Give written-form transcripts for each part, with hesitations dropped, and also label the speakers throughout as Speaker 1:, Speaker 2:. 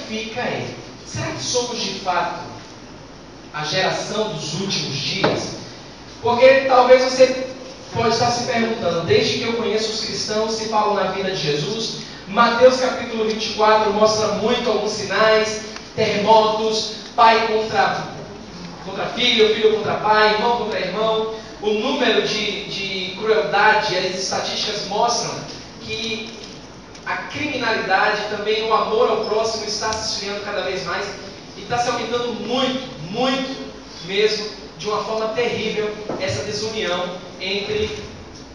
Speaker 1: fica é: será que somos de fato a geração dos últimos dias? Porque talvez você pode estar se perguntando, desde que eu conheço os cristãos que falam na vida de Jesus, Mateus capítulo 24 mostra muito alguns sinais, terremotos, pai contra filho, filho contra pai, irmão contra irmão. O número de crueldade, as estatísticas mostram que a criminalidade, também o amor ao próximo está se esfriando cada vez mais e está se aumentando muito, muito mesmo, de uma forma terrível, essa desunião entre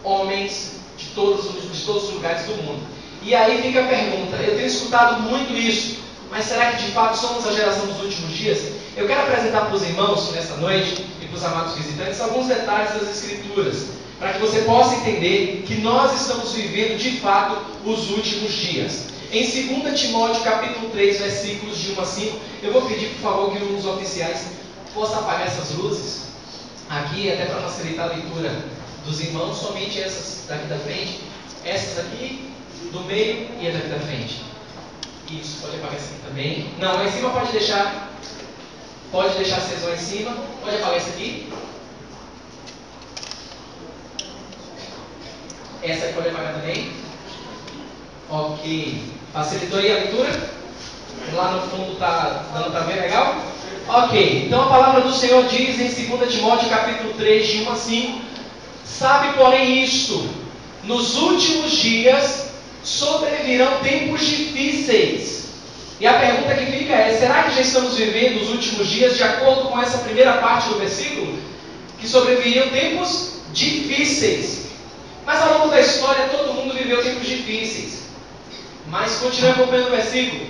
Speaker 1: homens de todos os lugares do mundo. E aí fica a pergunta, eu tenho escutado muito isso, mas será que de fato somos a geração dos últimos dias? Eu quero apresentar para os irmãos nessa noite e para os amados visitantes alguns detalhes das Escrituras, para que você possa entender que nós estamos vivendo de fato os últimos dias. Em 2 Timóteo capítulo 3, versículos de 1 a 5, eu vou pedir por favor que um dos oficiais possa apagar essas luzes aqui, até para facilitar a leitura dos irmãos, somente essas daqui da frente, essas aqui do meio e a daqui da frente. Isso, pode apagar essa aqui também. Não, lá em cima pode deixar acesa lá em cima. Pode apagar essa aqui. Essa aqui pode apagar também. Ok. Facilitou aí a leitura? Lá no fundo está dando para ver legal? Ok. Então a palavra do Senhor diz em 2 Timóteo capítulo 3, de 1 a 5. Sabe, porém, isto: nos últimos dias sobrevirão tempos difíceis. E a pergunta que fica é: será que já estamos vivendo os últimos dias de acordo com essa primeira parte do versículo? Que sobreviriam tempos difíceis. Mas ao longo da história todo mundo viveu tempos difíceis. Mas continue acompanhando o versículo.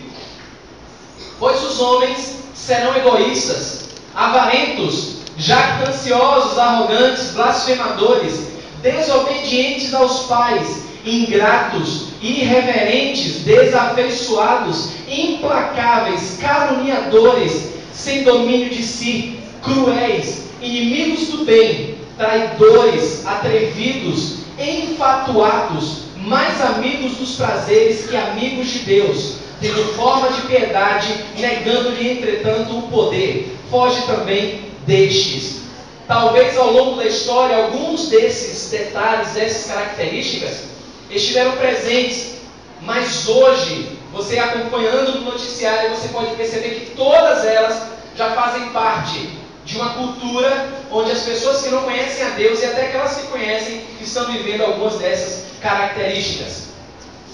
Speaker 1: Pois os homens serão egoístas, avarentos, jactanciosos, arrogantes, blasfemadores, desobedientes aos pais, ingratos, irreverentes, desafeiçoados, implacáveis, caluniadores, sem domínio de si, cruéis, inimigos do bem, traidores, atrevidos, enfatuados, mais amigos dos prazeres que amigos de Deus, tendo forma de piedade, negando-lhe entretanto o poder. Foge também destes. Talvez ao longo da história alguns desses detalhes, dessas características estiveram presentes, mas hoje, você acompanhando no noticiário, você pode perceber que todas elas já fazem parte de uma cultura onde as pessoas que não conhecem a Deus e até aquelas que conhecem estão vivendo algumas dessas características.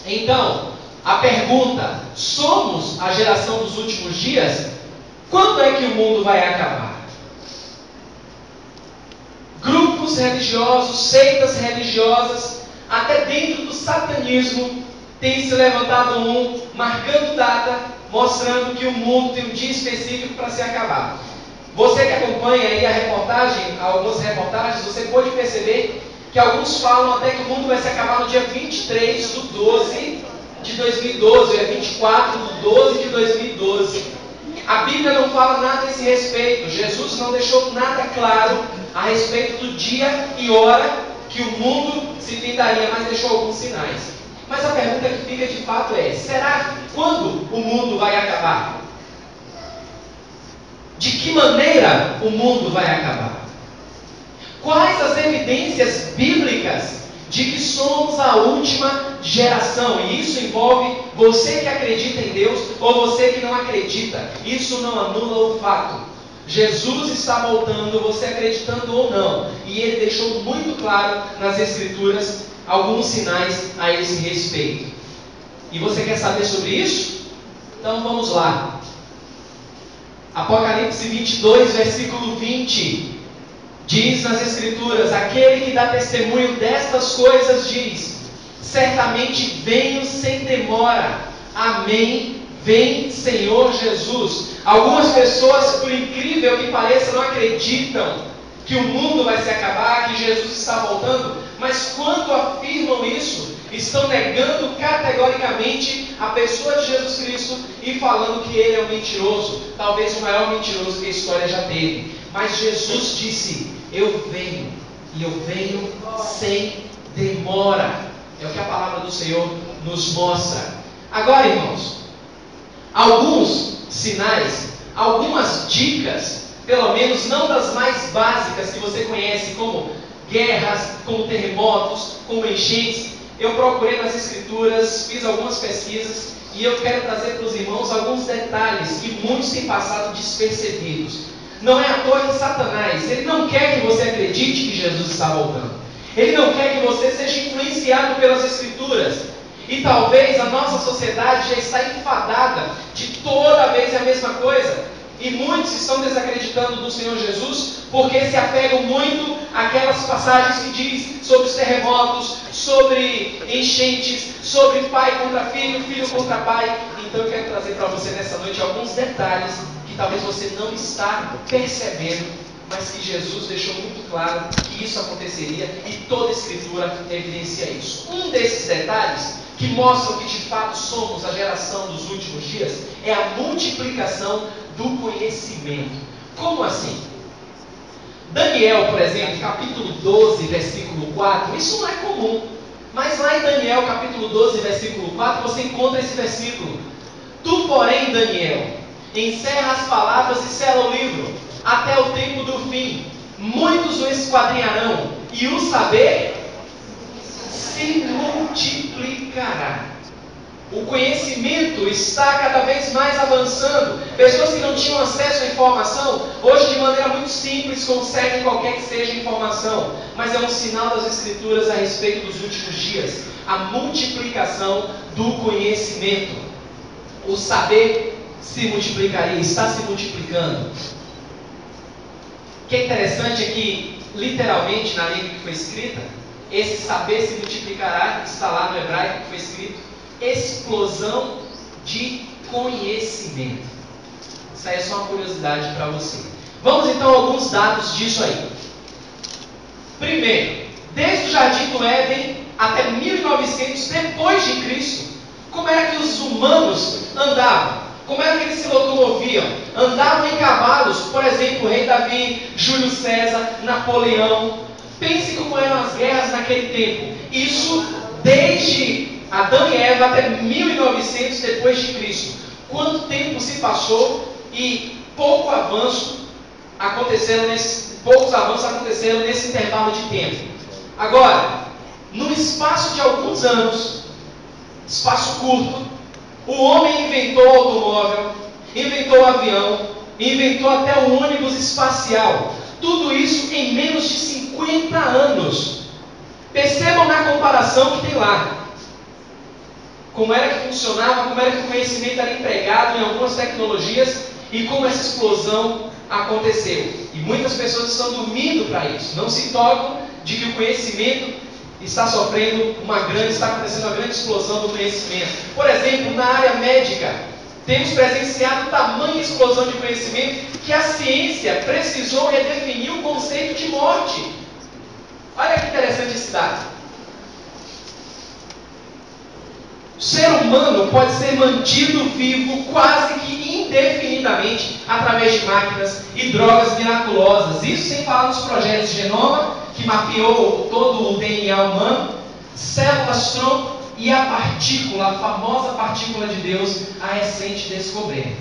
Speaker 1: Então, a pergunta: somos a geração dos últimos dias? Quando é que o mundo vai acabar? Grupos religiosos, seitas religiosas, até dentro do satanismo, tem se levantado marcando data, mostrando que o mundo tem um dia específico para se acabar. Você que acompanha aí algumas reportagens, você pode perceber que alguns falam até que o mundo vai se acabar no dia 23 de 12 de 2012, é 24 de 12 de 2012. A Bíblia não fala nada a esse respeito. Jesus não deixou nada claro a respeito do dia e hora que o mundo se findaria, mas deixou alguns sinais. Mas a pergunta que fica de fato é: será quando o mundo vai acabar? De que maneira o mundo vai acabar? Quais as evidências bíblicas de que somos a última geração? E isso envolve você que acredita em Deus ou você que não acredita. Isso não anula o fato. Jesus está voltando, você acreditando ou não. E Ele deixou muito claro nas Escrituras alguns sinais a esse respeito. E você quer saber sobre isso? Então vamos lá. Apocalipse 22, versículo 20. Diz nas Escrituras: aquele que dá testemunho destas coisas diz: certamente venho sem demora. Amém. Vem, Senhor Jesus. Algumas pessoas, por incrível que pareça, não acreditam que o mundo vai se acabar, que Jesus está voltando, mas quando afirmam isso, estão negando categoricamente a pessoa de Jesus Cristo e falando que Ele é um mentiroso, talvez o maior mentiroso que a história já teve. Mas Jesus disse: eu venho, e eu venho sem demora. É o que a palavra do Senhor nos mostra. Agora, irmãos, alguns sinais, algumas dicas, pelo menos não das mais básicas que você conhece, como guerras, como terremotos, como enchentes. Eu procurei nas Escrituras, fiz algumas pesquisas e eu quero trazer para os irmãos alguns detalhes que muitos têm passado despercebidos. Não é à toa que Satanás, ele não quer que você acredite que Jesus está voltando. Ele não quer que você seja influenciado pelas Escrituras. E talvez a nossa sociedade já está enfadada de toda vez a mesma coisa. E muitos estão desacreditando do Senhor Jesus porque se apegam muito àquelas passagens que diz sobre os terremotos, sobre enchentes, sobre pai contra filho, filho contra pai. Então eu quero trazer para você nessa noite alguns detalhes que talvez você não está percebendo, mas que Jesus deixou muito claro que isso aconteceria e toda a Escritura evidencia isso. Um desses detalhes que mostram que de fato somos a geração dos últimos dias é a multiplicação do conhecimento. Como assim? Daniel, por exemplo, capítulo 12, versículo 4, isso não é comum, mas lá em Daniel, capítulo 12, versículo 4, você encontra esse versículo. Tu, porém, Daniel, encerra as palavras e sela o livro, até o tempo do fim. Muitos o esquadrinharão, e o saber se multiplicará. O conhecimento está cada vez mais avançando. Pessoas que não tinham acesso à informação, hoje de maneira muito simples conseguem qualquer que seja a informação. Mas é um sinal das Escrituras a respeito dos últimos dias. A multiplicação do conhecimento. O saber se multiplicaria, está se multiplicando. O que é interessante é que, literalmente, na língua que foi escrita, esse saber se multiplicará, está lá no hebraico que foi escrito, explosão de conhecimento. Isso aí é só uma curiosidade para você. Vamos então a alguns dados disso aí. Primeiro, desde o Jardim do Éden até 1900 depois de Cristo, como era que os humanos andavam? Como era que eles se locomoviam? Andavam em cavalos, por exemplo, o rei Davi, Júlio César, Napoleão. Pense como eram as guerras naquele tempo. Isso desde Adão e Eva até 1900 depois de Cristo. Quanto tempo se passou e poucos avanços aconteceram nesse intervalo de tempo. Agora, no espaço de alguns anos, espaço curto, o homem inventou o automóvel, inventou o avião, inventou até o ônibus espacial. Tudo isso em menos de 50 anos. Percebam na comparação que tem lá. Como era que funcionava, como era que o conhecimento era empregado em algumas tecnologias e como essa explosão aconteceu. E muitas pessoas estão dormindo para isso. Não se tocam de que o conhecimento está acontecendo uma grande explosão do conhecimento. Por exemplo, na área médica, temos presenciado tamanha explosão de conhecimento que a ciência precisou redefinir o conceito de morte. Olha que interessante esse dado. O ser humano pode ser mantido vivo quase que indefinidamente através de máquinas e drogas miraculosas. Isso sem falar nos projetos Genoma, que mapeou todo o DNA humano, células-tronco e a partícula, a famosa partícula de Deus, a recente descoberta.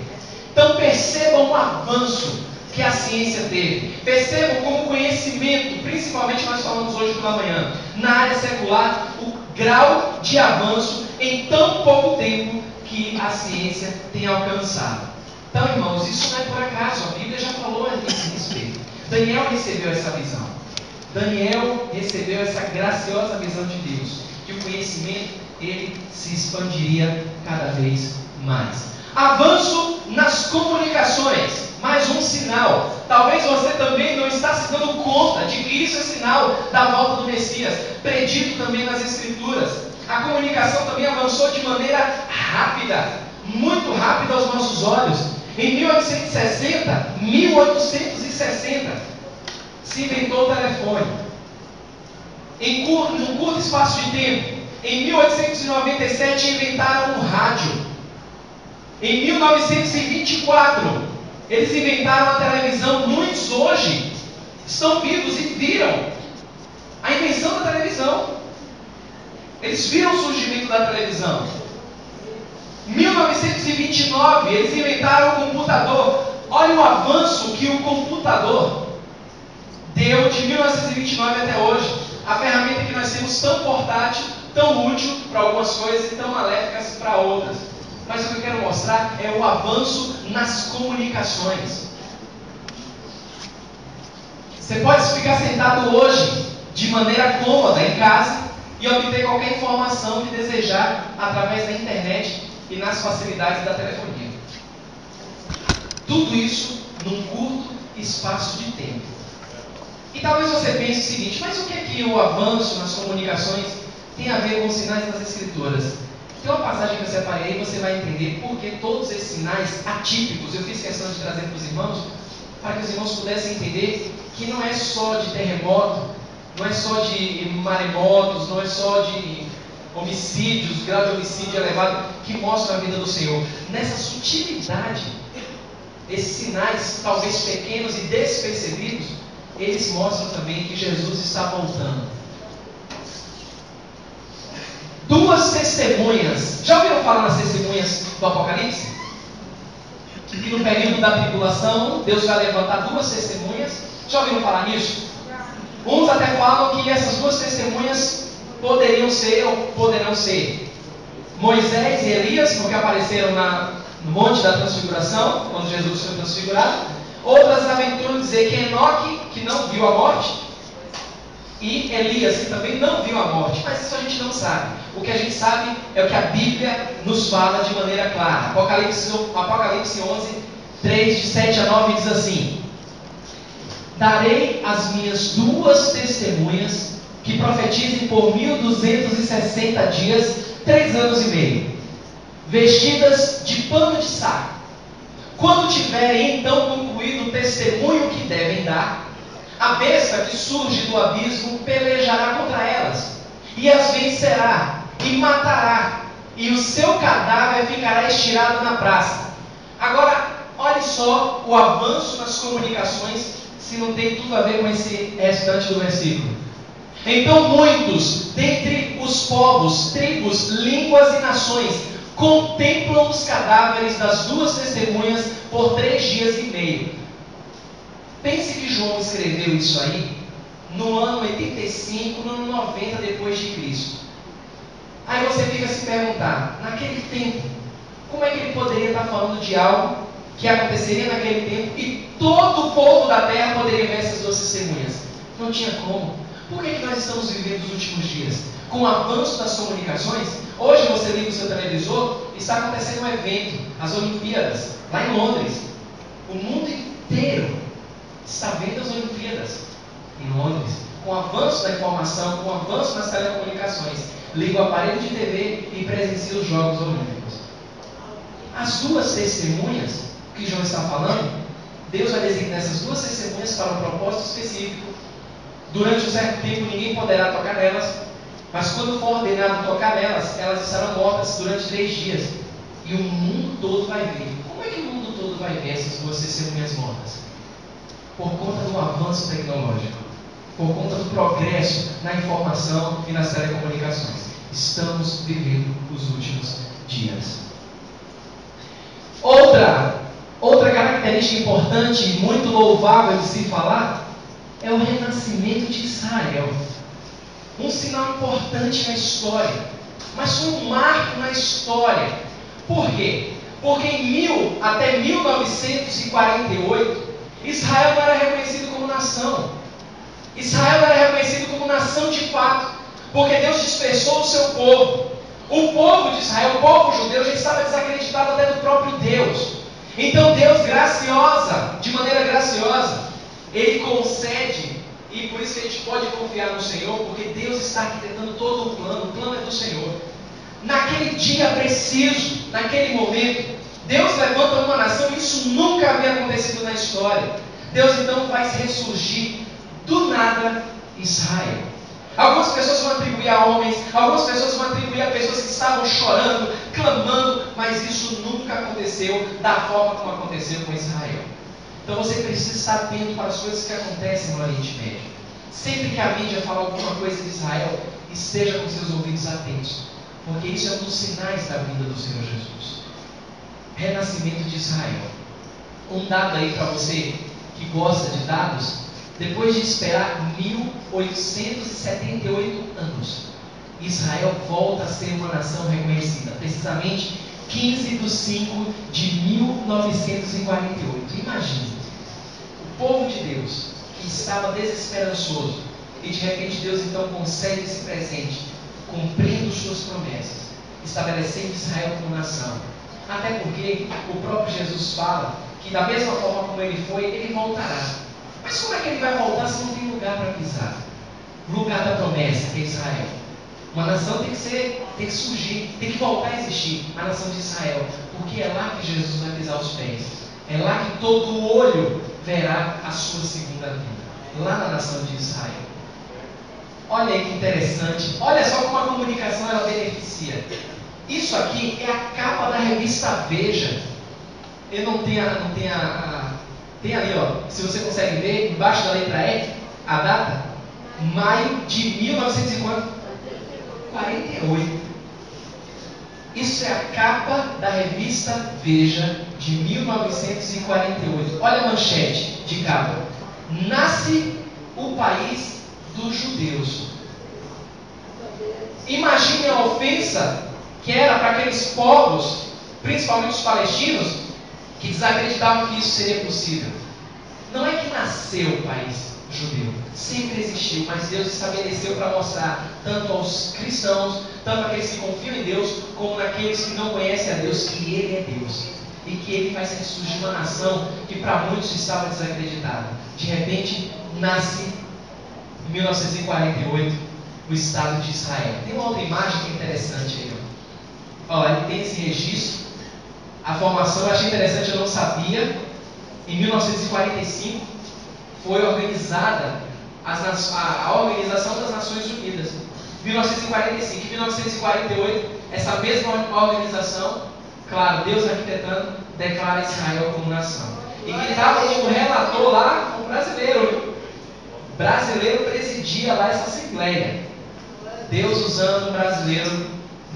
Speaker 1: Então percebam o avanço que a ciência teve. Percebam como o conhecimento, principalmente nós falamos hoje pela manhã, na área secular, o grau de avanço em tão pouco tempo que a ciência tem alcançado. Então, irmãos, isso não é por acaso, a Bíblia já falou a esse respeito. Daniel recebeu essa visão. Daniel recebeu essa graciosa visão de Deus, que o conhecimento, ele se expandiria cada vez mais. Avanço nas comunicações. Mais um sinal. Talvez você também não está se dando conta de que isso é sinal da volta do Messias, predito também nas Escrituras. A comunicação também avançou de maneira rápida, muito rápida aos nossos olhos. Em 1860, se inventou o telefone. Num curto espaço de tempo. Em 1897 inventaram o rádio. Em 1924 eles inventaram a televisão. Muitos hoje estão vivos e viram a invenção da televisão. Eles viram o surgimento da televisão. 1929, eles inventaram o computador. Olha o avanço que o computador deu de 1929 até hoje. A ferramenta que nós temos tão portátil, tão útil para algumas coisas e tão maléficas para outras. Mas o que eu quero mostrar é o avanço nas comunicações. Você pode ficar sentado hoje de maneira cômoda em casa e obter qualquer informação que desejar através da internet e nas facilidades da telefonia. Tudo isso num curto espaço de tempo. E talvez você pense o seguinte: mas o que é que o avanço nas comunicações tem a ver com os sinais das Escrituras? Tem uma passagem que eu separei aí, você vai entender por que todos esses sinais atípicos eu fiz questão de trazer para os irmãos, para que os irmãos pudessem entender que não é só de terremoto, não é só de maremotos, não é só de homicídios, grau de homicídio elevado que mostram a vida do Senhor. Nessa sutilidade, esses sinais, talvez pequenos e despercebidos, eles mostram também que Jesus está voltando. Duas testemunhas. Já ouviram falar nas testemunhas do Apocalipse? Que no período da tribulação, Deus vai levantar duas testemunhas. Já ouviram falar nisso? Uns até falam que essas duas testemunhas poderiam ser ou poderão ser Moisés e Elias, porque apareceram no Monte da Transfiguração, quando Jesus foi transfigurado. Outras aventuram dizer que Enoque, que não viu a morte, e Elias, que também não viu a morte. Mas isso a gente não sabe. O que a gente sabe é o que a Bíblia nos fala de maneira clara. Apocalipse 11, 3, de 7 a 9 diz assim: darei as minhas duas testemunhas que profetizem por 1260 dias, 3 anos e meio, vestidas de pano de saco. Quando tiverem então concluído o testemunho que devem dar, a besta que surge do abismo pelejará contra elas, e as vencerá, e matará, e o seu cadáver ficará estirado na praça. Agora, olhe só o avanço nas comunicações, se não tem tudo a ver com esse restante do versículo. Então muitos, dentre os povos, tribos, línguas e nações, contemplam os cadáveres das duas testemunhas por 3 dias e meio. Pense que João escreveu isso aí no ano 85, no ano 90 depois de Cristo. Aí você fica a se perguntar, naquele tempo, como é que ele poderia estar falando de algo que aconteceria naquele tempo e todo o povo da terra poderia ver essas duas testemunhas? Não tinha como. Por que nós estamos vivendo os últimos dias? Com o avanço das comunicações, hoje você liga o seu televisor e está acontecendo um evento, as Olimpíadas, lá em Londres. O mundo inteiro está vendo as Olimpíadas em Londres. Com o avanço da informação, com o avanço das telecomunicações, liga o aparelho de TV e presencia os Jogos Olímpicos. As duas testemunhas que João está falando, Deus vai designar essas duas testemunhas para um propósito específico. Durante um certo tempo ninguém poderá tocar nelas, mas quando for ordenado tocar nelas, elas estarão mortas durante 3 dias. E o mundo todo vai ver. Como é que o mundo todo vai ver essas duas testemunhas mortas? Por conta do avanço tecnológico, por conta do progresso na informação e nas telecomunicações. Estamos vivendo os últimos dias. Outra característica importante e muito louvável de se falar é o renascimento de Israel. Um sinal importante na história, mas foi um marco na história. Por quê? Porque até 1948, Israel não era reconhecido como nação. Israel não era reconhecido como nação de fato, porque Deus dispersou o seu povo. O povo de Israel, o povo judeu, já estava desacreditado até do próprio Deus. Então Deus, de maneira graciosa, Ele concede, e por isso que a gente pode confiar no Senhor, porque Deus está arquitetando todo o plano é do Senhor. Naquele dia preciso, naquele momento, Deus levanta uma nação, e isso nunca havia acontecido na história. Deus então faz ressurgir do nada Israel. Algumas pessoas vão atribuir a homens, algumas pessoas vão atribuir a pessoas que estavam chorando, clamando, mas isso nunca aconteceu da forma como aconteceu com Israel. Então você precisa estar atento para as coisas que acontecem no Oriente Médio. Sempre que a mídia fala alguma coisa de Israel, esteja com seus ouvidos atentos, Porque isso é um dos sinais da vinda do Senhor Jesus. Renascimento de Israel. Um dado aí para você que gosta de dados. Depois de esperar 1878 anos, Israel volta a ser uma nação reconhecida. Precisamente 15 de 5 de 1948. Imagine, o povo de Deus que estava desesperançoso, e de repente Deus então concede esse presente, cumprindo suas promessas, estabelecendo Israel como nação. Até porque o próprio Jesus fala que da mesma forma como ele foi, ele voltará. Mas como é que ele vai voltar se não tem lugar para pisar? O lugar da promessa, que é Israel. Uma nação tem que surgir, tem que voltar a existir, a nação de Israel, porque é lá que Jesus vai pisar os pés. É lá que todo olho verá a sua segunda vinda, lá na nação de Israel. Olha aí que interessante, olha só como a comunicação ela beneficia. Isso aqui é a capa da revista Veja. Eu não tenho tem ali, ó, se você consegue ver, embaixo da letra E, a data, maio de 1948. Isso é a capa da revista Veja de 1948. Olha a manchete de capa. Nasce o país dos judeus. Imagine a ofensa que era para aqueles povos, principalmente os palestinos, que desacreditavam que isso seria possível. Não é que nasceu o país judeu, sempre existiu, mas Deus estabeleceu para mostrar tanto aos cristãos, tanto àqueles que confiam em Deus, como naqueles que não conhecem a Deus, que Ele é Deus e que Ele faz surgir uma nação que para muitos estava desacreditada. De repente nasce em 1948 o Estado de Israel. Tem uma outra imagem que é interessante aí. Olha, ele tem esse registro. A formação eu achei interessante, eu não sabia. Em 1945 foi organizada a Organização das Nações Unidas. 1945 e 1948, essa mesma organização, claro, Deus arquitetando, declara Israel como nação. E quem estava como relator lá, um brasileiro. O brasileiro presidia lá essa assembleia. Deus usando um brasileiro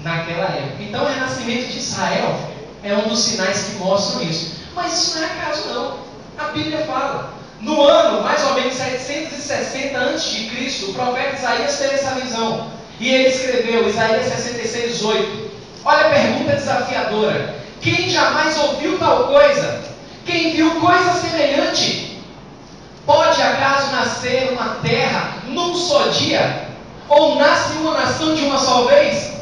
Speaker 1: naquela época. Então o renascimento de Israel é um dos sinais que mostram isso. Mas isso não é acaso não. A Bíblia fala. No ano, mais ou menos 760 a.C., o profeta Isaías teve essa visão. E ele escreveu, Isaías 66:8. Olha a pergunta desafiadora. Quem jamais ouviu tal coisa? Quem viu coisa semelhante? Pode acaso nascer uma terra num só dia? Ou nasce uma nação de uma só vez?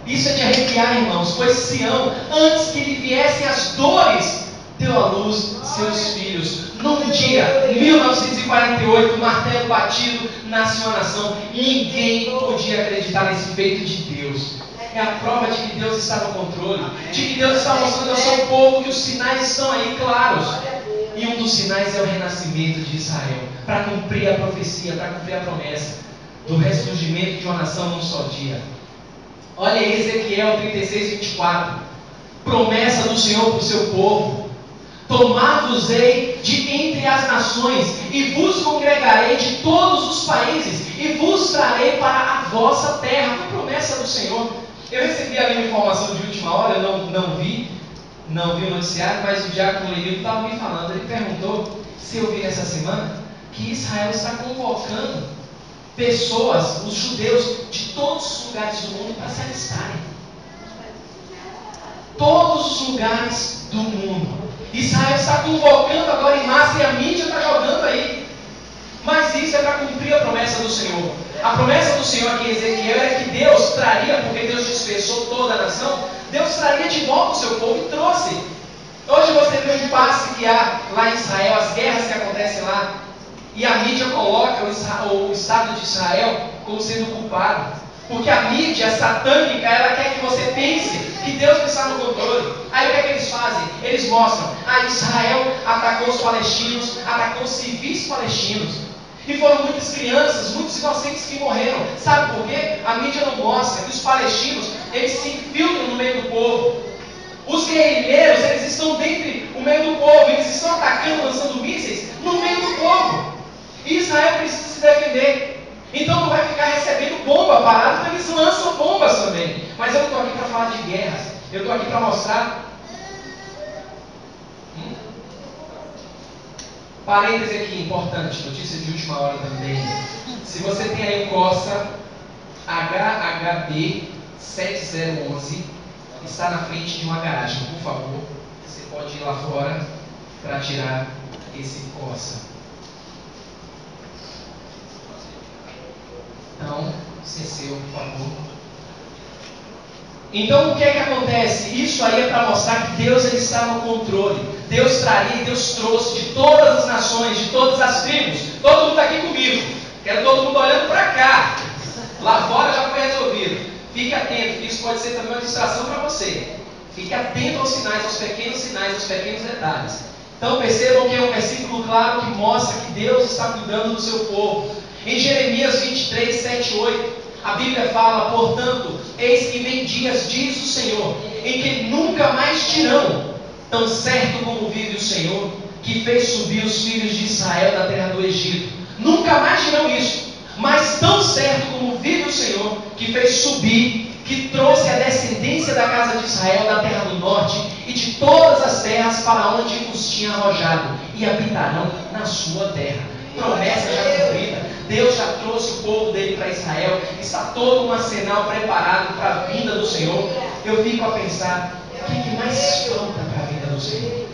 Speaker 1: Isso é de arrepiar, irmãos, pois Sião, antes que lhe viessem as dores, deu à luz seus filhos. Num dia, 1948, martelo batido, nasce uma nação. Ninguém podia acreditar nesse feito de Deus. É a prova de que Deus está no controle, de que Deus está mostrando ao seu povo que os sinais estão aí claros. E um dos sinais é o renascimento de Israel, para cumprir a profecia, para cumprir a promessa do ressurgimento de uma nação num só dia. Olha aí Ezequiel 36:24. Promessa do Senhor para o seu povo. Tomar-vos-ei de entre as nações, e vos congregarei de todos os países, e vos trarei para a vossa terra. Foi promessa do Senhor. Eu recebi ali uma informação de última hora, eu não vi o noticiário, mas o diácono Leildo estava me falando. Ele perguntou se eu vi essa semana que Israel está convocando pessoas, os judeus, de todos os lugares do mundo para se alistarem. Todos os lugares do mundo. Israel está convocando agora em massa e a mídia está jogando aí. Mas isso é para cumprir a promessa do Senhor. A promessa do Senhor aqui em Ezequiel era que Deus traria, porque Deus dispersou toda a nação, Deus traria de volta o seu povo e trouxe. Hoje você vê o impasse que há lá em Israel, as guerras que acontecem lá, e a mídia coloca o Estado de Israel como sendo culpado. Porque a mídia satânica, ela quer que você pense que Deus não está no controle. Aí o que é que eles fazem? Eles mostram, Israel atacou os palestinos, atacou civis palestinos. E foram muitas crianças, muitos inocentes que morreram. Sabe por quê? A mídia não mostra que os palestinos, eles se infiltram no meio do povo. Os guerrilheiros, eles estão dentro do meio do povo, eles estão atacando, lançando mísseis no meio do povo. E Israel precisa se defender. Então não vai ficar recebendo bomba parada, porque eles lançam bombas também. Mas eu não estou aqui para falar de guerras. Eu estou aqui para mostrar. Parêntese aqui, importante, notícia de última hora também. Se você tem aí um Corsa HHB 7011, está na frente de uma garagem, por favor, você pode ir lá fora para tirar esse Corsa. Então, seu, por favor. Então, o que é que acontece? Isso aí é para mostrar que Deus ele está no controle. Deus traria, Deus trouxe de todas as nações, de todas as tribos. Todo mundo está aqui comigo. Quero todo mundo olhando para cá. Lá fora já foi resolvido. Fique atento, que isso pode ser também uma distração para você. Fique atento aos sinais, aos pequenos detalhes. Então percebam que é um versículo claro que mostra que Deus está cuidando do seu povo. Em Jeremias 23, 7 e 8, a Bíblia fala: portanto, eis que vem dias, diz o Senhor, em que nunca mais dirão, tão certo como vive o Senhor, que fez subir os filhos de Israel da terra do Egito. Nunca mais dirão isso. Mas tão certo como vive o Senhor, que fez subir, que trouxe a descendência da casa de Israel da terra do norte e de todas as terras para onde os tinha arrojado, e habitarão na sua terra. Promessa já cumprida. Deus já trouxe o povo dele para Israel. Está todo um arsenal preparado para a vinda do Senhor. Eu fico a pensar, o que mais falta para a vinda do Senhor?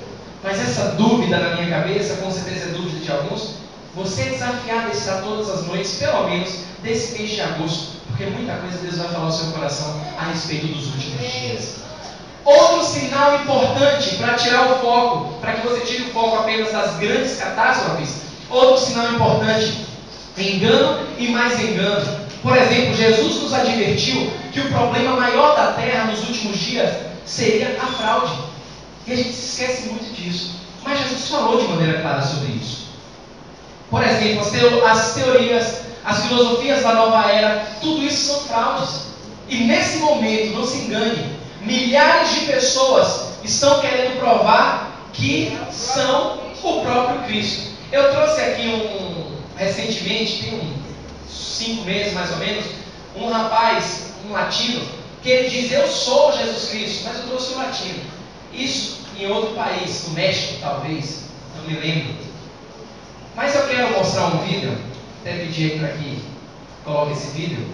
Speaker 1: Mas essa dúvida na minha cabeça, com certeza é dúvida de alguns. Você é desafiado a estar todas as noites, pelo menos, desse mês de agosto, porque muita coisa Deus vai falar ao seu coração a respeito dos últimos dias. Outro sinal importante para tirar o foco, para que você tire o foco apenas das grandes catástrofes. Outro sinal importante: engano e mais engano. Por exemplo, Jesus nos advertiu que o problema maior da terra nos últimos dias seria a fraude. E a gente se esquece muito disso. Mas Jesus falou de maneira clara sobre isso. Por exemplo, as teorias, as filosofias da nova era, tudo isso são fraudes. E nesse momento, não se engane, milhares de pessoas estão querendo provar que são o próprio Cristo. Eu trouxe aqui recentemente, tem uns 5 meses mais ou menos, um rapaz, um latino, que ele diz: eu sou Jesus Cristo, mas eu trouxe um latino. Isso em outro país, no México talvez, não me lembro. Mas eu quero mostrar um vídeo, até pedir para que coloque esse vídeo,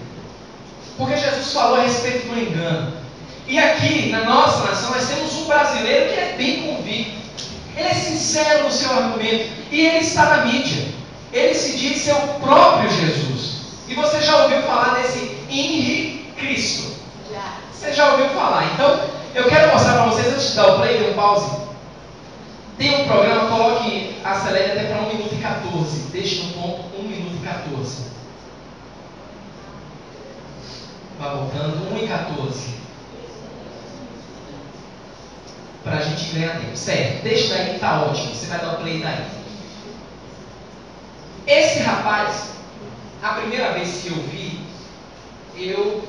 Speaker 1: porque Jesus falou a respeito do engano. E aqui, na nossa nação, nós temos um brasileiro que é bem convicto. Ele é sincero no seu argumento, e ele está na mídia. Ele se diz ser o próprio Jesus. E você já ouviu falar desse Henri Cristo? Já. Você já ouviu falar? Então, eu quero mostrar para vocês, antes de dar o play, dê um pause. Tem um programa, coloque, acelere até para 1 minuto e 14. Deixe no ponto 1 minuto e 14. Vai voltando, 1 e 14. Para a gente ganhar tempo. Certo, deixa daí que está ótimo. Você vai dar o play daí. Esse rapaz, a primeira vez que eu vi, eu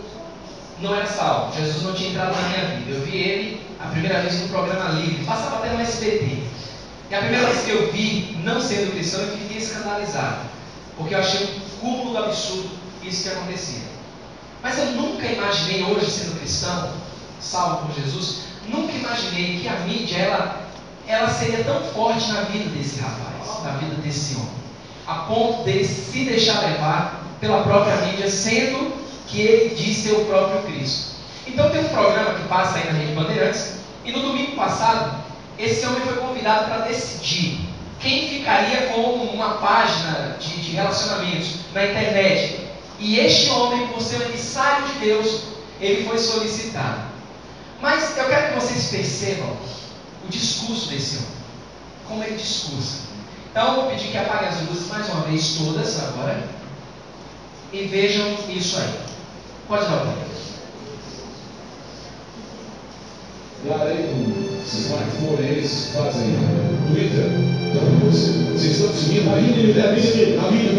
Speaker 1: não era salvo. Jesus não tinha entrado na minha vida. Eu vi ele a primeira vez no programa livre. Passava até no SBT. E a primeira vez que eu vi, não sendo cristão, eu fiquei escandalizado. Porque eu achei um cúmulo do absurdo isso que acontecia. Mas eu nunca imaginei, hoje sendo cristão, salvo por Jesus, nunca imaginei que a mídia, ela seria tão forte na vida desse rapaz, na vida desse homem, a ponto de se deixar levar pela própria mídia, sendo que ele diz ser o próprio Cristo. Então tem um programa que passa aí na Rede Bandeirantes, e no domingo passado, esse homem foi convidado para decidir quem ficaria com uma página de relacionamentos na internet. E este homem, por ser um emissário de Deus, ele foi solicitado. Mas eu quero que vocês percebam o discurso desse homem, como ele discursa. Então eu vou pedir que apaguem as luzes mais uma vez, todas agora, e vejam isso aí. Pode dar o play.
Speaker 2: Galera aí com smartphone, eles fazem Twitter. Então, vocês estão seguindo a vida, velho, tá vindo.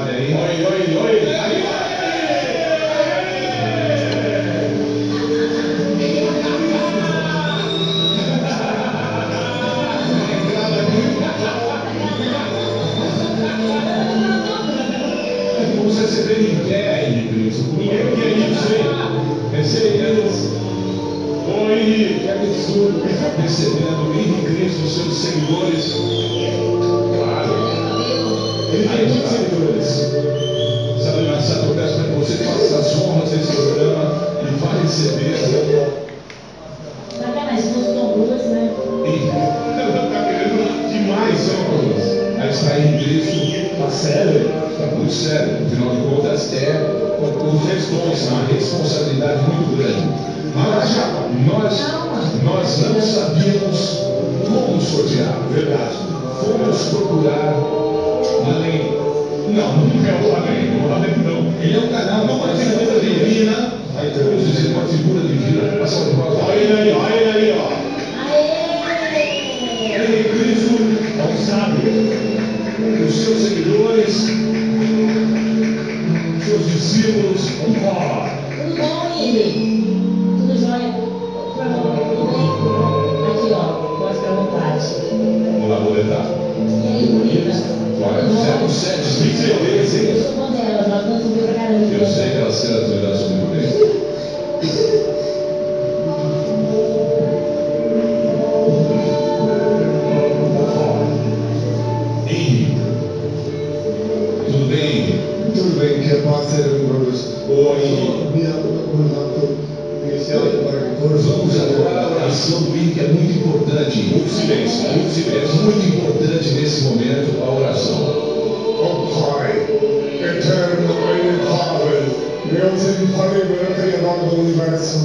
Speaker 2: Olha aí, olha aí. Você vê ninguém aí, Cristo. Ninguém quer isso, hein? Recebendo em Cristo os seus seguidores. Claro. Ele tem muitos seguidores. Sabe, mas eu peço para que você faça as honras desse programa e vá receber.
Speaker 3: Sacanagem, se fosse tão duas, né?
Speaker 2: Está querendo demais, né? Aí está em Cristo. Está sério? Está muito sério. Afinal de contas, uma responsabilidade muito grande. Mas nós não sabíamos como sortear, verdade. Fomos procurar além. Não é o além, não. Ele é um canal, uma figura divina. Aí podemos dizer uma figura divina. Passar de volta. Olha ele aí, ó. Ele em Cristo não sabe. Os seus seguidores, seus discípulos,
Speaker 3: Tudo bom, Ive? Tudo jóia? Tudo bem? Aqui, ó, pode ficar à vontade.
Speaker 2: vamos lá boletar.
Speaker 3: E aí, bonita?
Speaker 2: Olha, 07, 23, hein?
Speaker 3: Eu sou fã delas, elas dançam bem pra caramba.
Speaker 2: Eu sei que elas querem atividade sobre o bem. Tudo bem?
Speaker 4: Tudo bem, che passa
Speaker 2: Oi.
Speaker 4: abbiamo comandato iniziare para che corso.
Speaker 2: Vamos agora à oração do hino, que é muito importante. Muito silêncio, muito silêncio. Muito importante nesse momento a oração.
Speaker 4: Oh Pai, eterno e inefável, Deus infalível, Criador do Universo,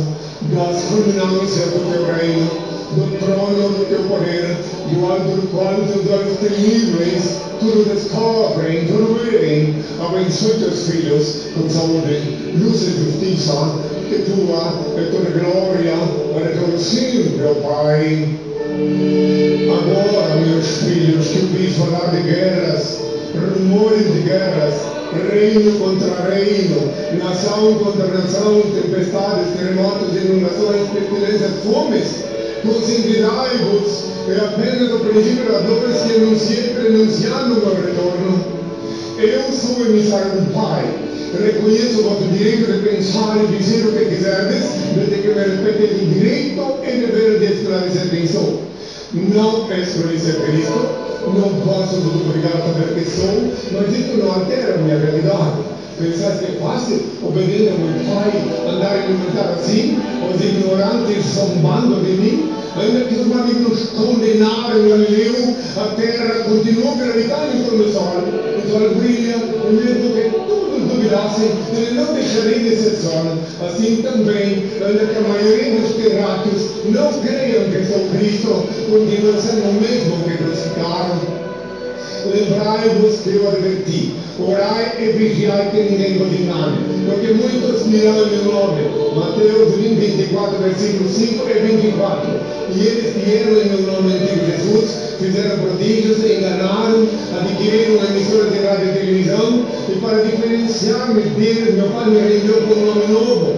Speaker 4: das culminâncias do teu reino, do trono do teu poder, do alto do qual os olhos temíveis tudo descobrem, tudo veem, abençoe teus filhos com saúde, luz e justiça, que tua e toda glória, para todo sempre, ó Pai. Agora, meus filhos, que ouvi falar de guerras, rumores de guerras, reino contra reino, nação contra nação, tempestades, terremotos, inundações, pestilências, fomes, considerai-vos, é apenas o princípio das dores que anunciei prenunciando o meu retorno. Eu sou emissário do Pai, reconheço o vosso direito de pensar e dizer o que quiserdes, desde que me respeite o direito e dever de esclarecer quem sou. Não esclarecer Cristo, não posso vos obrigar a saber quem sou, mas isso não altera a minha realidade. Pensais que é fácil, obedecendo ao meu Pai, andar e alimentar assim, os ignorantes zombando de mim? Ainda que os malignos condenaram Galileu, a terra continua gravitando em torno do sol. O sol brilha, e mesmo que todos duvidassem, ele não deixaria de ser sol. Assim também, ainda que a maioria dos terráqueos não creiam que sou Cristo, continua sendo o mesmo que crucificaram. Lembrai-vos que eu adverti, orai e vigiai que ninguém vos engane, porque muitos dirão em meu nome, Mateus 24, versículos 5 e 24, e eles vieram em meu nome, antigo Jesus, fizeram prodígios, enganaram, adquiriram uma emissora de rádio e televisão, e para diferenciar-me deles, meu Pai me rendeu com um nome novo.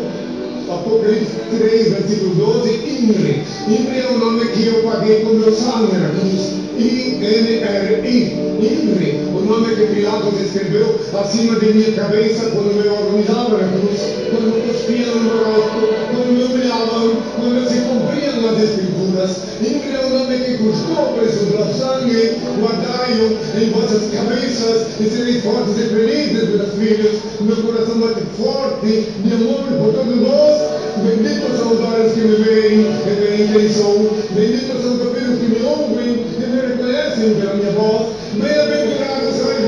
Speaker 4: Apocalipse 3, versículo 12, Imre. Imre é o nome que eu paguei com meu sangue na cruz. I-N-R-I. Imre, o nome que Pilatos escreveu acima de minha cabeça quando me organizava na cruz, quando cuspiam no meu rosto, quando me humilhavam, quando se cumpriam as escrituras. Imre é o nome que custou o preço do sangue. Guardai-o em vossas cabeças e sereis fortes e felizes, meus filhos. Meu coração bate forte de amor por todos vós. Benditos são os olhos que me veem e veem quem sou. Benditos são os ouvidos que me ouvem e me reconhecem pela minha voz. Bem-aventurados sois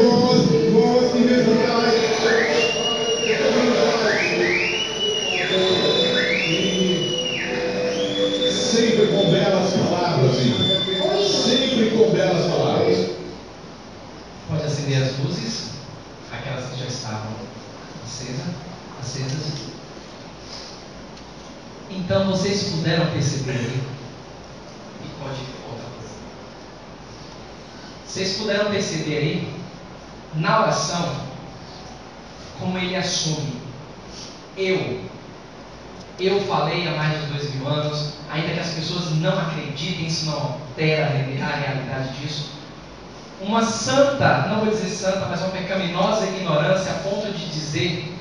Speaker 4: vós que me exaltais.
Speaker 2: Sempre com belas palavras, filho. Sempre com belas palavras.
Speaker 1: Pode acender as luzes, aquelas que já estavam acesas. Então vocês puderam perceber aí, e pode outra coisa. Vocês puderam perceber aí, na oração, como ele assume. Eu falei há mais de 2000 anos, ainda que as pessoas não acreditem, isso não altera a realidade disso. Uma santa, não vou dizer santa, mas uma pecaminosa ignorância a ponto de dizer,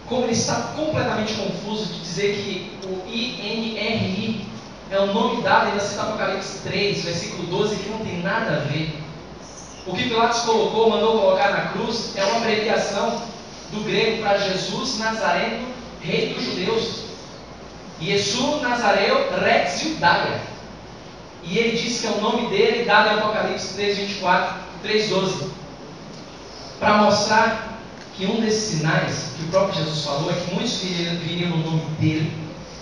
Speaker 1: como ele está completamente confuso, de dizer que o INRI é um nome dado, ainda cita Apocalipse 3, versículo 12, que não tem nada a ver. O que Pilatos mandou colocar na cruz, é uma abreviação do grego para Jesus Nazareno, rei dos judeus. Yesu Nazareu Rex Judaia. E ele diz que é o nome dele dado em Apocalipse 3:24, 3:12. Para mostrar que um desses sinais que o próprio Jesus falou é que muitos viriam no nome dele,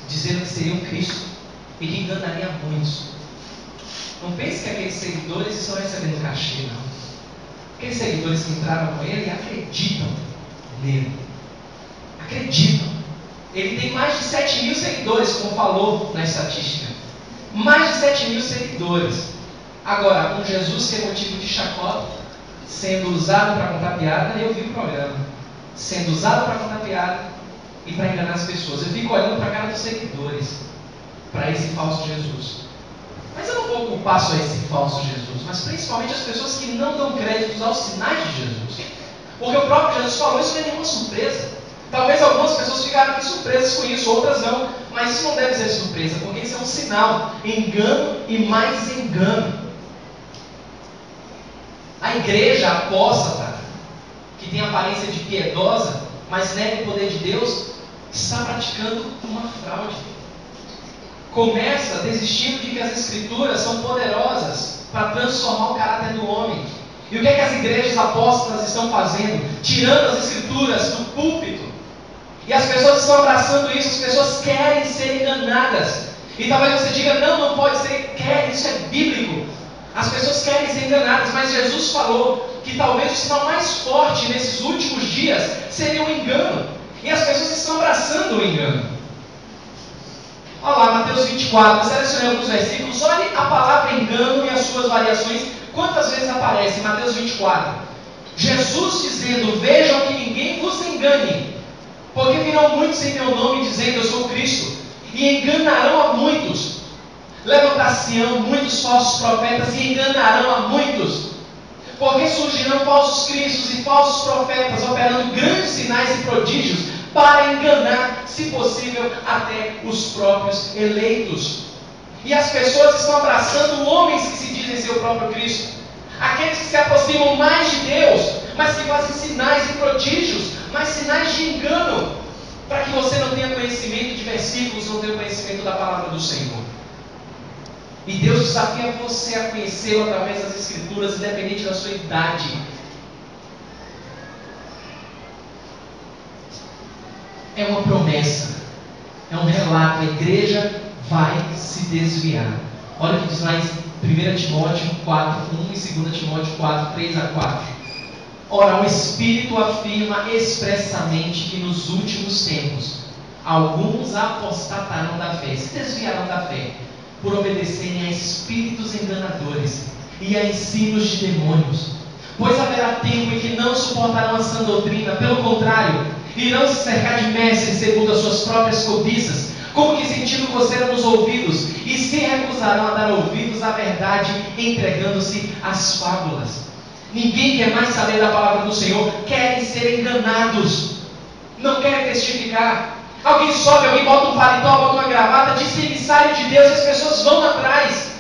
Speaker 1: dizendo que seriam Cristo, e que enganaria muitos. Não pense que aqueles seguidores estão recebendo cachê, não. Aqueles seguidores que entraram com ele acreditam nele. Acreditam. Ele tem mais de 7.000 seguidores, como falou na estatística. Mais de 7.000 seguidores. Agora, um Jesus que é motivo de chacota, sendo usado para contar piada, eu vi o programa. Sendo usado para contar piada e para enganar as pessoas. Eu fico olhando para a cara dos seguidores, para esse falso Jesus. Mas eu não vou culpar só esse falso Jesus, mas principalmente as pessoas que não dão créditos aos sinais de Jesus. Porque o próprio Jesus falou, isso não é nenhuma surpresa. Talvez algumas pessoas ficaram aqui surpresas com isso, outras não. Mas isso não deve ser surpresa, porque isso é um sinal. Engano e mais engano. A igreja apóstata, que tem aparência de piedosa, mas nega o poder de Deus, está praticando uma fraude. Começa desistindo de que as escrituras são poderosas para transformar o caráter do homem. E o que é que as igrejas apóstolas estão fazendo? Tirando as escrituras do púlpito. E as pessoas estão abraçando isso, as pessoas querem ser enganadas. E talvez você diga, não pode ser, quer, isso é bíblico. As pessoas querem ser enganadas, mas Jesus falou que talvez o sinal mais forte nesses últimos dias seria o engano. E as pessoas estão abraçando o engano. Olha lá, Mateus 24, eu selecionei alguns versículos. Olhe a palavra engano e as suas variações. Quantas vezes aparece em Mateus 24? Jesus dizendo, vejam que ninguém vos engane, porque virão muitos em meu nome dizendo, eu sou Cristo, e enganarão a muitos. Levantar-se-ão muitos falsos profetas e enganarão a muitos. Porque surgirão falsos cristos e falsos profetas operando grandes sinais e prodígios para enganar, se possível, até os próprios eleitos. E as pessoas estão abraçando homens que se dizem ser o próprio Cristo. Aqueles que se aproximam mais de Deus, mas que fazem sinais e prodígios, mas sinais de engano, para que você não tenha conhecimento de versículos, não tenha conhecimento da palavra do Senhor. E Deus desafia você a conhecê-lo através das Escrituras, independente da sua idade. É uma promessa, é um relato. A igreja vai se desviar. Olha o que diz lá em 1 Timóteo 4, 1 e 2 Timóteo 4, 3 a 4. Ora, o Espírito afirma expressamente que nos últimos tempos alguns apostatarão da fé, se desviarão da fé, por obedecerem a espíritos enganadores e a ensinos de demônios. Pois haverá tempo em que não suportarão a sã doutrina, pelo contrário, irão se cercar de mestres segundo as suas próprias cobiças, como que sentindo coceira nos ouvidos, e se recusarão a dar ouvidos à verdade, entregando-se às fábulas. Ninguém quer mais saber da palavra do Senhor, querem ser enganados, não querem testificar. Alguém sobe, alguém bota um paletó, bota uma gravata, diz que é emissário de Deus, e as pessoas vão atrás.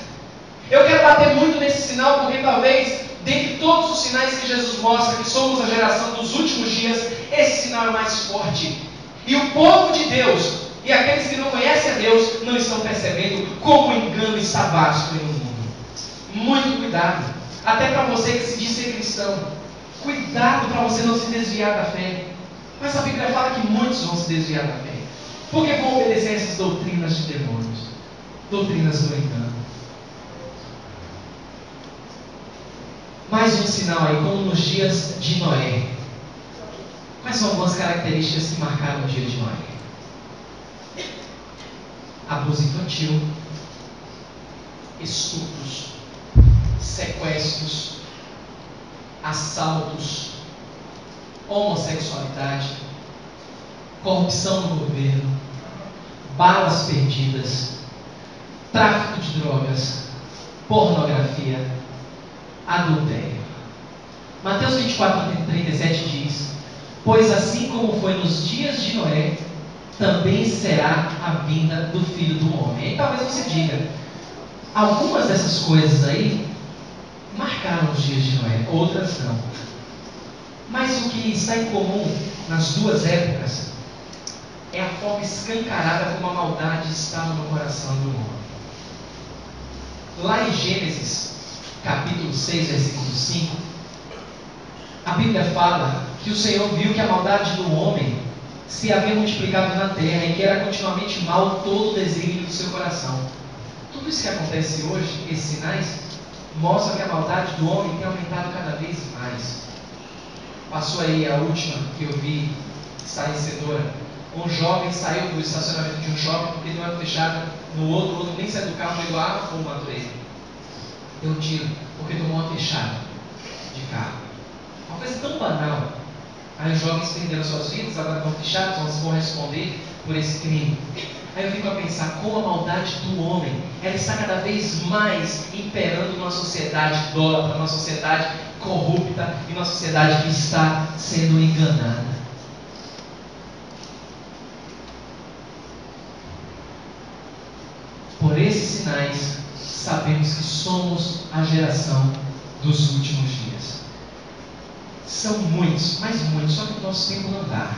Speaker 1: Eu quero bater muito nesse sinal, porque talvez, dentre todos os sinais que Jesus mostra, que somos a geração dos últimos dias, esse sinal é mais forte. E o povo de Deus, e aqueles que não conhecem a Deus, não estão percebendo como o engano está vasto no mundo. Muito cuidado, até para você que se diz ser cristão. Cuidado para você não se desviar da fé. Mas a Bíblia fala que muitos vão se desviar da fé, porque vão obedecer essas doutrinas de demônios, doutrinas do engano. Mais um sinal aí, como nos dias de Noé. Quais são algumas características que marcaram o dia de Noé? Abuso infantil, estupros, sequestros, assaltos, homossexualidade, corrupção no governo, balas perdidas, tráfico de drogas, pornografia, adultério. Mateus 24, 37 diz: pois assim como foi nos dias de Noé, também será a vinda do Filho do Homem. E talvez você diga, algumas dessas coisas aí marcaram os dias de Noé, outras não. Mas o que está em comum nas duas épocas é a forma escancarada como a maldade estava no coração do homem. Lá em Gênesis, capítulo 6, versículo 5, a Bíblia fala que o Senhor viu que a maldade do homem se havia multiplicado na terra e que era continuamente mal todo o desígnio do seu coração. Tudo isso que acontece hoje, esses sinais, mostram que a maldade do homem tem aumentado cada vez mais. Passou aí a última que eu vi, estarrecedora. Um jovem saiu do estacionamento de um shopping porque deu uma fechada no outro, o outro nem saiu do carro, pegou a arma, foi matou ele. Deu um tiro porque tomou uma fechada de carro. Uma coisa tão banal. Aí os jovens perderam suas vidas, agora vão fechados, vão responder por esse crime. Aí eu fico a pensar como a maldade do homem, ela está cada vez mais imperando numa sociedade idólatra, numa sociedade corrupta e numa sociedade que está sendo enganada. Por esses sinais, sabemos que somos a geração dos últimos dias. São muitos, mas muitos, só que o nosso tempo não dá.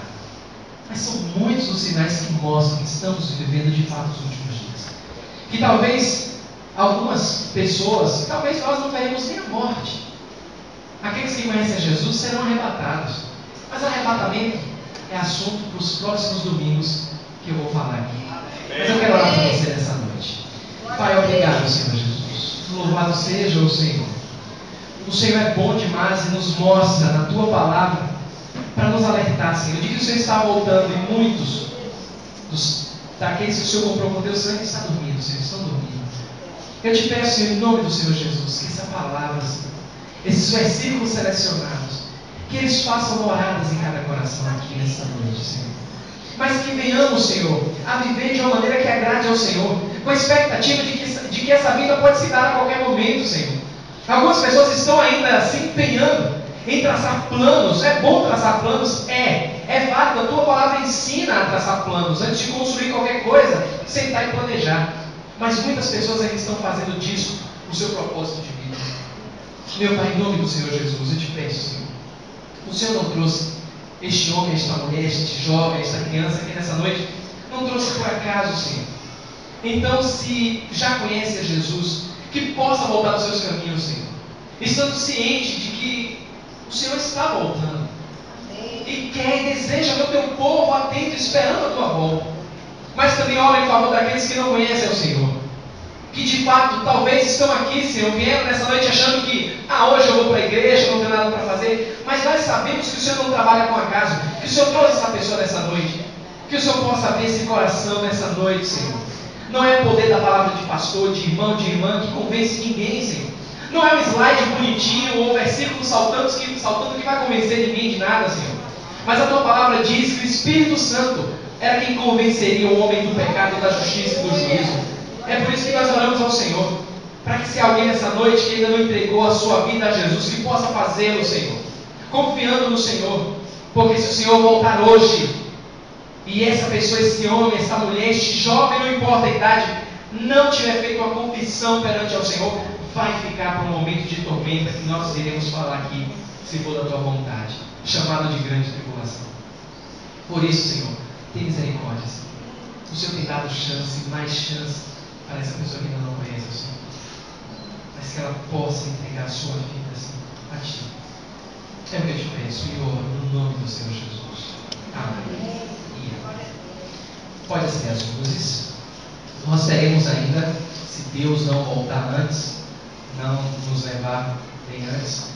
Speaker 1: Mas são muitos os sinais que mostram que estamos vivendo de fato os últimos dias. Que talvez algumas pessoas, talvez nós não veremos nem a morte. Aqueles que conhecem a Jesus serão arrebatados. Mas arrebatamento é assunto para os próximos domingos que eu vou falar aqui. Mas eu quero orar para você nessa noite. Pai, obrigado, Senhor Jesus. Louvado seja o Senhor. O Senhor é bom demais e nos mostra na Tua palavra para nos alertar, Senhor, de que o Senhor está voltando e muitos daqueles que o Senhor comprou com Deus sangue estão dormindo, Senhor, estão dormindo. Eu te peço, Senhor, em nome do Senhor Jesus, que essa palavra, Senhor, esses versículos selecionados, que eles façam moradas em cada coração aqui nessa noite, Senhor. Mas que venhamos, Senhor, a viver de uma maneira que agrade ao Senhor, com a expectativa de que essa vida pode se dar a qualquer momento, Senhor. Algumas pessoas estão ainda se empenhando em traçar planos. É bom traçar planos? É válido. A tua palavra ensina a traçar planos. Antes de construir qualquer coisa, sentar e planejar. Mas muitas pessoas ainda estão fazendo disso o seu propósito de vida. Meu Pai, em nome do Senhor Jesus, eu te peço, Senhor. O Senhor não trouxe este homem, esta mulher, este jovem, esta criança aqui nessa noite. Não trouxe por acaso, Senhor. Então, se já conhece a Jesus, que possa voltar aos seus caminhos, Senhor. Estando ciente de que o Senhor está voltando. E quer e deseja ver o teu povo atento, esperando a tua volta. Mas também ora em favor daqueles que não conhecem o Senhor. Que de fato, talvez estão aqui, Senhor, vieram nessa noite achando que hoje eu vou para a igreja, não tenho nada para fazer. Mas nós sabemos que o Senhor não trabalha com acaso. Que o Senhor trouxe essa pessoa nessa noite. Que o Senhor possa ver esse coração nessa noite, Senhor. Não é o poder da palavra de pastor, de irmão, de irmã que convence ninguém, Senhor. Não é um slide bonitinho ou um versículo saltando que vai convencer ninguém de nada, Senhor. Mas a tua palavra diz que o Espírito Santo era quem convenceria o homem do pecado, da justiça e do juízo. É por isso que nós oramos ao Senhor, para que se alguém nessa noite que ainda não entregou a sua vida a Jesus, que possa fazê-lo, Senhor, confiando no Senhor. Porque se o Senhor voltar hoje, e essa pessoa, esse homem, essa mulher, este jovem, não importa a idade, não tiver feito uma confissão perante ao Senhor, vai ficar para um momento de tormenta que nós iremos falar aqui, se for da tua vontade, chamado de grande tribulação. Por isso, Senhor, tem misericórdia, Senhor. O Senhor tem dado chance, mais chance para essa pessoa que ainda não conhece o Senhor, mas que ela possa entregar a sua vida, Senhor, a Ti. É o que eu te peço e oro no nome do Senhor Jesus. Amém. Pode acender as luzes. Nós teremos ainda, se Deus não voltar antes, não nos levar bem antes,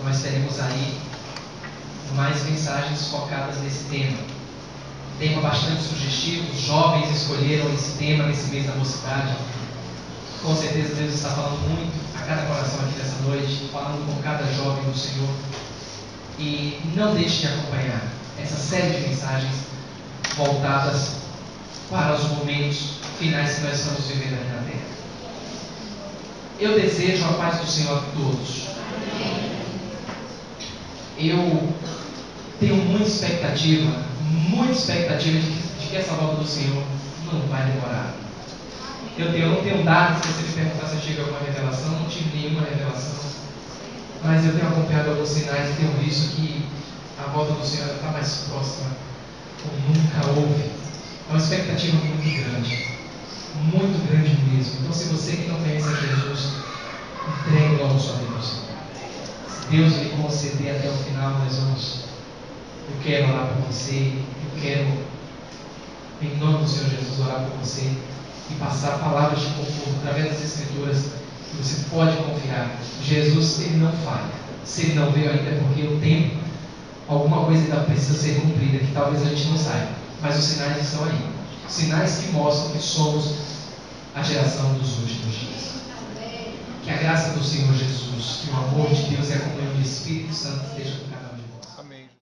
Speaker 1: nós teremos aí mais mensagens focadas nesse tema. Tema bastante sugestivo. Os jovens escolheram esse tema nesse mês da mocidade. Com certeza Deus está falando muito a cada coração aqui nessa noite, falando com cada jovem do Senhor. E não deixe de acompanhar essa série de mensagens voltadas para os momentos finais que nós estamos vivendo aqui na terra. Eu desejo a paz do Senhor a todos. Eu tenho muita expectativa de que que essa volta do Senhor não vai demorar. Eu não tenho dados, se você me perguntar se eu tive alguma revelação, não tive nenhuma revelação. Mas eu tenho acompanhado alguns sinais e tenho visto que a volta do Senhor está mais próxima, como nunca houve. É uma expectativa muito grande mesmo. Então, se você que não conhece a Jesus, entregue logo sua vida ao Senhor. Se Deus lhe conceder até o final, eu quero orar por você, eu quero, em nome do Senhor Jesus, orar por você e passar palavras de conforto através das Escrituras que você pode confiar. Jesus, Ele não falha. Se Ele não veio ainda é porque o tempo, alguma coisa ainda precisa ser cumprida, que talvez a gente não saiba. Mas os sinais estão aí. Sinais que mostram que somos a geração dos últimos dias. Que a graça do Senhor Jesus, que o amor de Deus e a comunhão do Espírito Santo esteja com